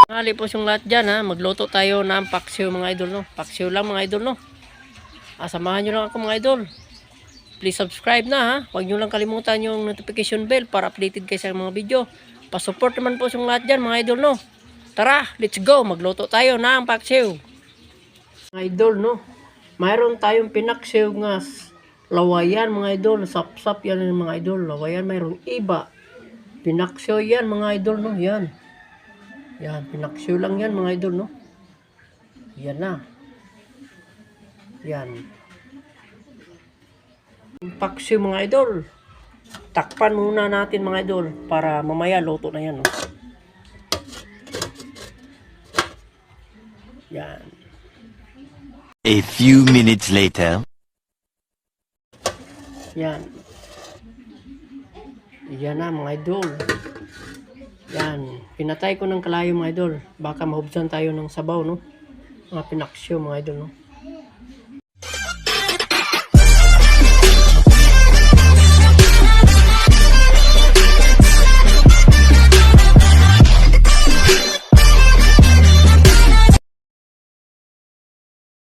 Mali po yung lahat dyan ha. Magluto tayo ng paksiw mga idol no. Paksiw lang mga idol no. Samahan nyo lang ako mga idol. Please subscribe na ha. Huwag nyo lang kalimutan yung notification bell para updated kayo sa mga video. Pasupport naman po yung lahat dyan mga idol no. Tara, let's go. Magluto tayo ng paksiw. Mga idol no. Mayroon tayong pinaksiw nga lawayan mga idol. Sap-sap yan mga idol. Lawayan mayroong iba. Pinaksiw yan mga idol no. Yan. Yan, pinaksiw lang yan mga idol, no? Yan na. Yan. Paksiw mga idol. Takpan muna natin mga idol para mamaya luto na yan, no? Yan. A few minutes later. Yan. Yan na mga idol. Yan, pinatay ko ng kalayo mga idol. Baka mahubsan tayo ng sabaw, no? Mga pinaksyo mga idol, no?